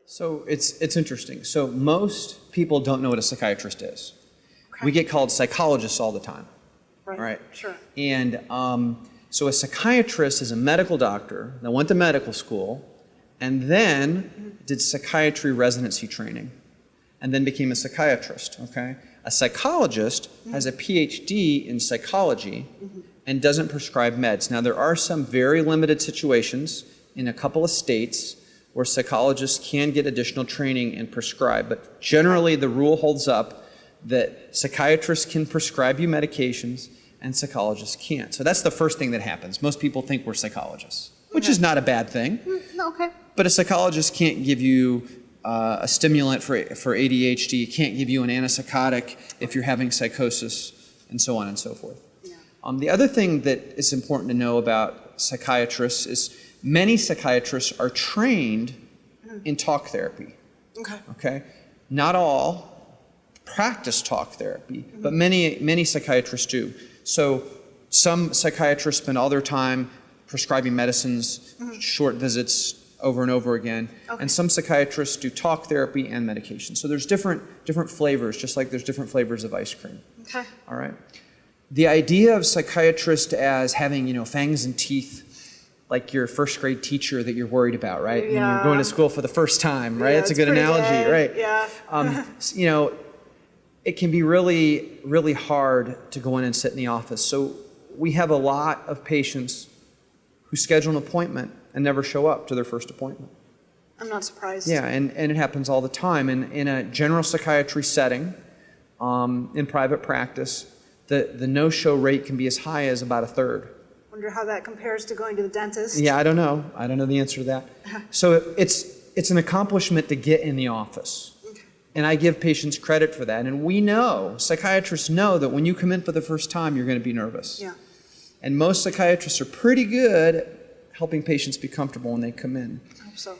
So it's interesting. So most people don't know what a psychiatrist is. Okay. We get called psychologists all the time. Right. Sure. And so a psychiatrist is a medical doctor that went to medical school and then did psychiatry residency training and then became a psychiatrist, okay? A psychologist has a PhD in psychology and doesn't prescribe meds. Now, there are some very limited situations in a couple of states where psychologists can get additional training and prescribe, but generally the rule holds up that psychiatrists can prescribe you medications and psychologists can't. So that's the first thing that happens. Most people think we're psychologists, which is not a bad thing. Okay. But a psychologist can't give you a stimulant for ADHD, can't give you an antipsychotic if you're having psychosis, and so on and so forth. Yeah. The other thing that is important to know about psychiatrists is many psychiatrists are trained in talk therapy. Okay? Not all practice talk therapy, but many psychiatrists do. So some psychiatrists spend all their time prescribing medicines, short visits over and over again, and some psychiatrists do talk therapy and medication. So there's different flavors, just like there's different flavors of ice cream. Okay. All right? The idea of psychiatrist as having, fangs and teeth, like your first grade teacher that you're worried about, right? Yeah. When you're going to school for the first time, right? Yeah, it's a good analogy, good. right? Yeah. It can be really, really hard to go in and sit in the office. So we have a lot of patients who schedule an appointment and never show up to their first appointment. I'm not surprised. Yeah, and it happens all the time. And in a general psychiatry setting, in private practice, the no-show rate can be as high as about a third. Wonder how that compares to going to the dentist. Yeah, I don't know. I don't know the answer to that. So it's an accomplishment to get in the office. And I give patients credit for that. And we know, psychiatrists know that when you come in for the first time, you're going to be nervous. Yeah. And most psychiatrists are pretty good at helping patients be comfortable when they come in. I hope so.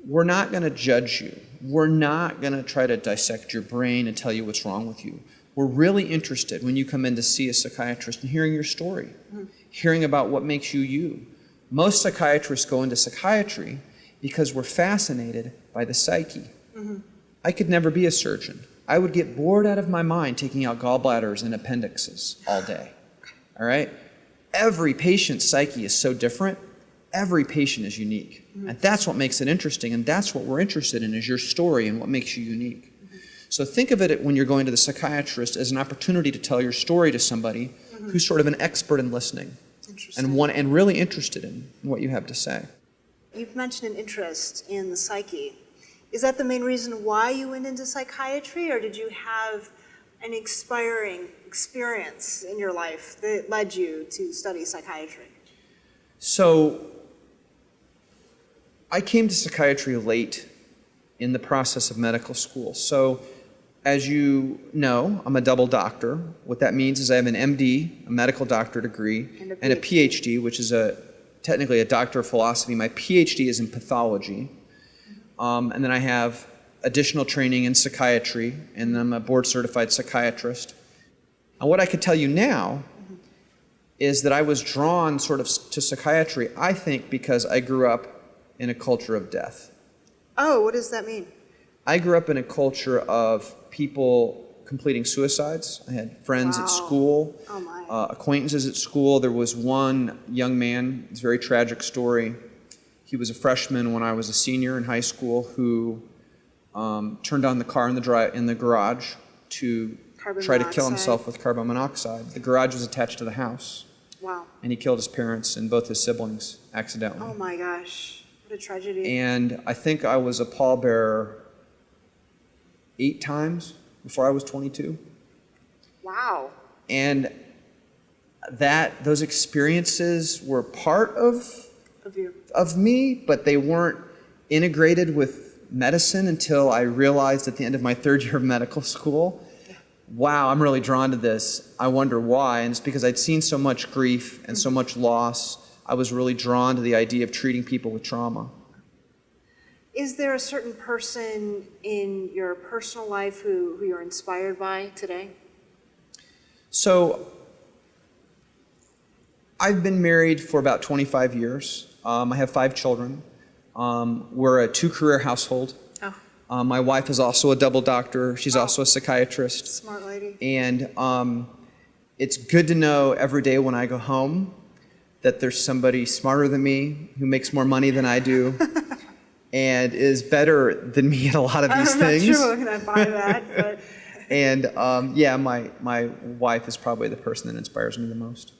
We're not going to judge you. We're not going to try to dissect your brain and tell you what's wrong with you. We're really interested when you come in to see a psychiatrist in hearing your story, hearing about what makes you you. Most psychiatrists go into psychiatry because we're fascinated by the psyche. I could never be a surgeon. I would get bored out of my mind taking out gallbladders and appendixes all day. All right? Every patient's psyche is so different. Every patient is unique. And that's what makes it interesting, and that's what we're interested in, is your story and what makes you unique. So think of it when you're going to the psychiatrist as an opportunity to tell your story to somebody who's sort of an expert in listening and really interested in what you have to say. You've mentioned an interest in the psyche. Is that the main reason why you went into psychiatry, or did you have an inspiring experience in your life that led you to study psychiatry? So I came to psychiatry late in the process of medical school. So as you know, I'm a double doctor. What that means is I have an MD, a medical doctor degree, and a PhD, which is technically a doctor of philosophy. My PhD is in pathology. And then I have additional training in psychiatry, and I'm a board-certified psychiatrist. And what I could tell you now is that I was drawn sort of to psychiatry, I think, because I grew up in a culture of death. Oh, what does that mean? I grew up in a culture of people completing suicides. I had friends at school, acquaintances at school. There was one young man, it's a very tragic story. He was a freshman when I was a senior in high school who turned on the car in the garage to try to kill himself with carbon monoxide. The garage was attached to the house. Wow. And he killed his parents and both his siblings accidentally. Oh my gosh, what a tragedy. And I think I was a pallbearer 8 times before I was 22. Wow. And those experiences were part of me, but they weren't integrated with medicine until I realized at the end of my 3rd year of medical school, wow, I'm really drawn to this. I wonder why. And it's because I'd seen so much grief and so much loss. I was really drawn to the idea of treating people with trauma. Is there a certain person in your personal life who you're inspired by today? So I've been married for about 25 years. I have 5 children. We're a 2-career household. Oh. My wife is also a double doctor. She's also a psychiatrist. Smart lady. And it's good to know every day when I go home that there's somebody smarter than me who makes more money than I do and is better than me at a lot of these things. I'm not sure when I buy that, but... And yeah, my wife is probably the person that inspires me the most.